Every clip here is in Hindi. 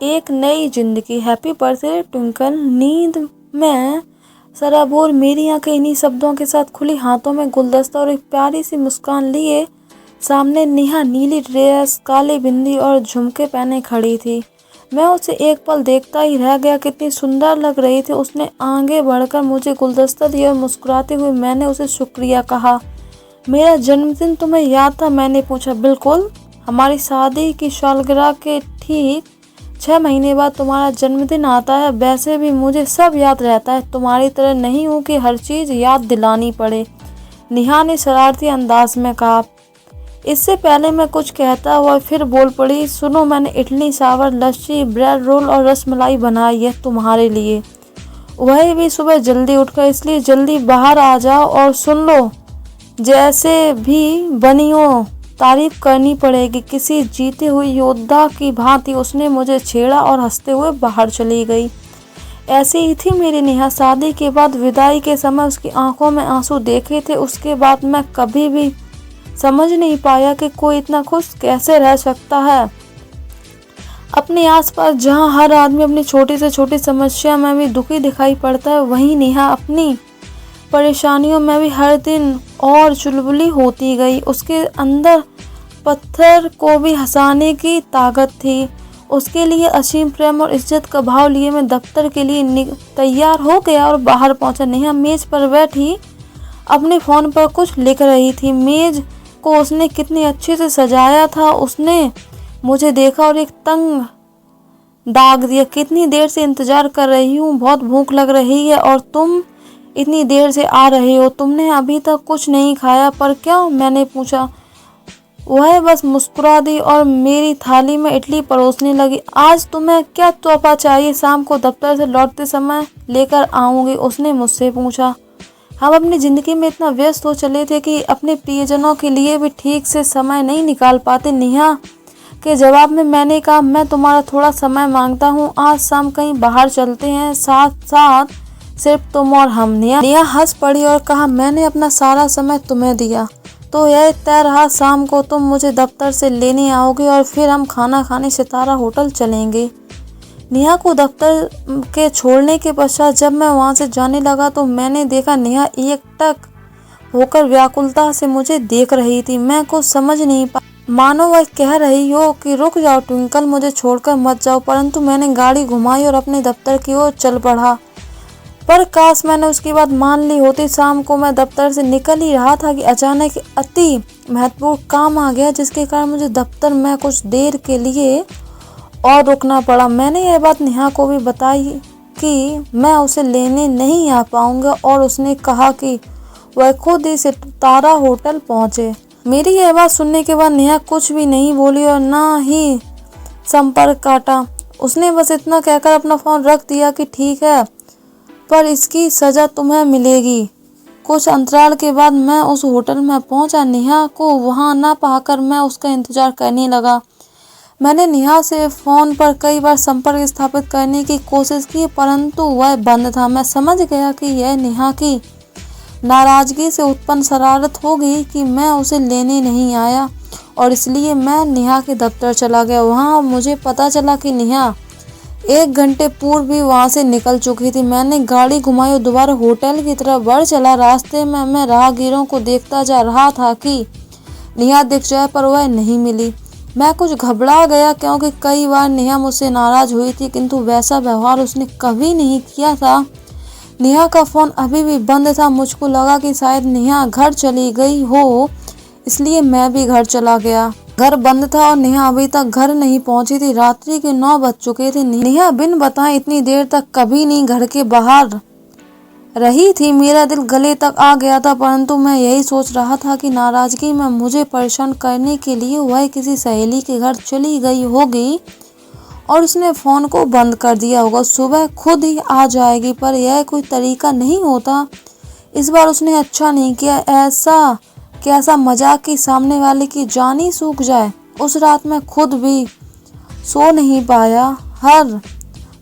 एक नई जिंदगी। Happy birthday twinkle. नींद में सराबोर मेरी आंखें इन्हीं शब्दों के साथ खुली, हाथों में गुलदस्ता और एक प्यारी सी मुस्कान लिए सामने नेहा नीली ड्रेस, काली बिंदी और झुमके पहने खड़ी थी। मैं उसे एक पल देखता ही रह गया। कितनी सुंदर लग रही थी। उसने आगे बढ़कर मुझे गुलदस्ता दिया और मुस्कुराते हुए मैंने उसे शुक्रिया कहा। मेरा जन्मदिन तुम्हें याद था? मैंने पूछा। बिल्कुल, हमारी शादी की सालगिरह के ठीक 6 महीने बाद तुम्हारा जन्मदिन आता है। वैसे भी मुझे सब याद रहता है, तुम्हारी तरह नहीं हूँ कि हर चीज़ याद दिलानी पड़े, नेहा ने शरारती अंदाज में कहा। इससे पहले मैं कुछ कहता हुआ फिर बोल पड़ी, सुनो, मैंने इडली सांभर, लस्सी, ब्रेड रोल और रसमलाई बनाई है तुम्हारे लिए। वह भी सुबह जल्दी उठकर, इसलिए जल्दी बाहर आ जाओ और सुन लो। जैसे भी बनी हो तारीफ करनी पड़ेगी। किसी जीते हुए योद्धा की भांति उसने मुझे छेड़ा और हंसते हुए बाहर चली गई। ऐसी ही थी मेरी नेहा। शादी के बाद विदाई के समय उसकी आंखों में आंसू देखे थे। उसके बाद मैं कभी भी समझ नहीं पाया कि कोई इतना खुश कैसे रह सकता है। अपने आसपास जहां हर आदमी अपनी छोटी से छोटी समस्या में भी दुखी दिखाई पड़ता है, वहीं नेहा अपनी परेशानियों में भी हर दिन और चुलबुली होती गई। उसके अंदर पत्थर को भी हंसाने की ताकत थी। उसके लिए असीम प्रेम और इज्जत का भाव लिए मैं दफ्तर के लिए तैयार हो गया और बाहर पहुंचा। नेहा मेज पर बैठी अपने फ़ोन पर कुछ लिख रही थी। मेज को उसने कितनी अच्छे से सजाया था। उसने मुझे देखा और एक तंग दाग दिया। कितनी देर से इंतजार कर रही हूँ, बहुत भूख लग रही है और तुम इतनी देर से आ रहे हो, तुमने अभी तक कुछ नहीं खाया। पर क्या? मैंने पूछा। वह बस मुस्कुरा दी और मेरी थाली में इडली परोसने लगी। आज तुम्हें क्या तोहफा चाहिए? शाम को दफ्तर से लौटते समय लेकर आऊंगी, उसने मुझसे पूछा। हम अपनी ज़िंदगी में इतना व्यस्त हो चले थे कि अपने प्रियजनों के लिए भी ठीक से समय नहीं निकाल पाते। नेहा के जवाब में मैंने कहा, मैं तुम्हारा थोड़ा समय मांगता हूँ। आज शाम कहीं बाहर चलते हैं, साथ साथ सिर्फ तुम और हम। नेहा हंस पड़ी और कहा, मैंने अपना सारा समय तुम्हें दिया तो यह तय रहा, शाम को तुम मुझे दफ्तर से लेने आओगे और फिर हम खाना खाने सितारा होटल चलेंगे। नेहा को दफ्तर के छोड़ने के पश्चात जब मैं वहां से जाने लगा तो मैंने देखा नेहा एकटक होकर व्याकुलता से मुझे देख रही थी। मैं कुछ समझ नहीं पा, मानो वह कह रही हो कि रुक जाओ ट्विंकल, मुझे छोड़कर मत जाओ। परंतु मैंने गाड़ी घुमाई और अपने दफ्तर की ओर चल पड़ा। पर काश मैंने उसकी बात मान ली होती। शाम को मैं दफ्तर से निकल ही रहा था कि अचानक अति महत्वपूर्ण काम आ गया, जिसके कारण मुझे दफ्तर में कुछ देर के लिए और रुकना पड़ा। मैंने यह बात नेहा को भी बताई कि मैं उसे लेने नहीं आ पाऊंगा और उसने कहा कि वह खुद ही सितारा होटल पहुंचे। मेरी यह बात सुनने के बाद नेहा कुछ भी नहीं बोली और ना ही संपर्क काटा। उसने बस इतना कहकर अपना फ़ोन रख दिया कि ठीक है, पर इसकी सज़ा तुम्हें मिलेगी। कुछ अंतराल के बाद मैं उस होटल में पहुंचा। नेहा को वहां ना पाकर मैं उसका इंतजार करने लगा। मैंने नेहा से फ़ोन पर कई बार संपर्क स्थापित करने की कोशिश की, परंतु वह बंद था। मैं समझ गया कि यह नेहा की नाराज़गी से उत्पन्न शरारत होगी कि मैं उसे लेने नहीं आया और इसलिए मैं नेहा के दफ्तर चला गया। वहाँ मुझे पता चला कि नेहा 1 घंटे पूर्व भी वहाँ से निकल चुकी थी। मैंने गाड़ी घुमाई और दोबारा होटल की तरफ बढ़ चला। रास्ते में मैं राहगीरों को देखता जा रहा था कि नेहा दिख जाए, पर वह नहीं मिली। मैं कुछ घबरा गया क्योंकि कई बार नेहा मुझसे नाराज़ हुई थी, किंतु वैसा व्यवहार उसने कभी नहीं किया था। नेहा का फ़ोन अभी भी बंद था। मुझको लगा कि शायद नेहा घर चली गई हो, इसलिए मैं भी घर चला गया। घर बंद था और नेहा अभी तक घर नहीं पहुंची थी। रात्रि के 9 बज चुके थे। नेहा बिन बताए इतनी देर तक कभी नहीं घर के बाहर रही थी। मेरा दिल गले तक आ गया था, परंतु मैं यही सोच रहा था कि नाराज़गी में मुझे परेशान करने के लिए वह किसी सहेली के घर चली गई होगी और उसने फ़ोन को बंद कर दिया होगा। सुबह खुद ही आ जाएगी, पर यह कोई तरीका नहीं होता। इस बार उसने अच्छा नहीं किया। ऐसा कैसा मजाक कि सामने वाले की जान ही सूख जाए। उस रात मैं खुद भी सो नहीं पाया। हर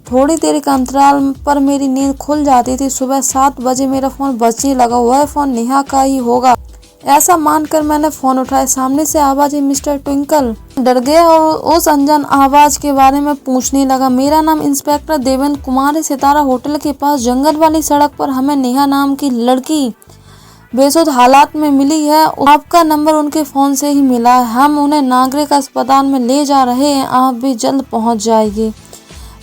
थोड़ी देर के अंतराल पर मेरी नींद खुल जाती थी। सुबह 7 बजे मेरा फ़ोन बजने लगा। वह फ़ोन नेहा का ही होगा। ऐसा मानकर मैंने फोन उठाया। सामने से आवाज आई, मिस्टर ट्विंकल। डर गया और उस अनजान आवाज के बारे में पूछने लगा। मेरा नाम इंस्पेक्टर देवेंद्र कुमार है। सितारा होटल के पास जंगल वाली सड़क पर हमें नेहा नाम की लड़की बेसुध हालात में मिली है। आपका नंबर उनके फोन से ही मिला है। हम उन्हें नागरिक अस्पताल में ले जा रहे हैं, आप भी जल्द पहुंच जाएंगे।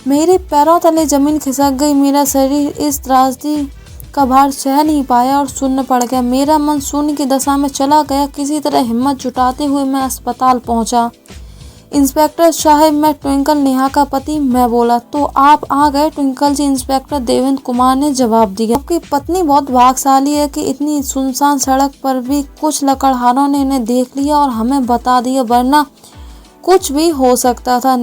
मेरे पैरों तले जमीन खिसक गई। मेरा शरीर इस त्रासदी का भार सह नहीं पाया और सुन्न पड़ गया। मेरा मन शून्य की दशा में चला गया। किसी तरह हिम्मत जुटाते हुए मैं अस्पताल पहुंचा। इंस्पेक्टर साहब, मैं ट्विंकल, नेहा का पति। मैं बोला, तो आप आ गए? ट्विंकल जी, इंस्पेक्टर देवेंद्र कुमार ने जवाब दिया। आपकी पत्नी बहुत भाग्यशाली है कि इतनी सुनसान सड़क पर भी कुछ लकड़हारों ने इन्हें देख लिया और हमें बता दिया, वरना कुछ भी हो सकता था।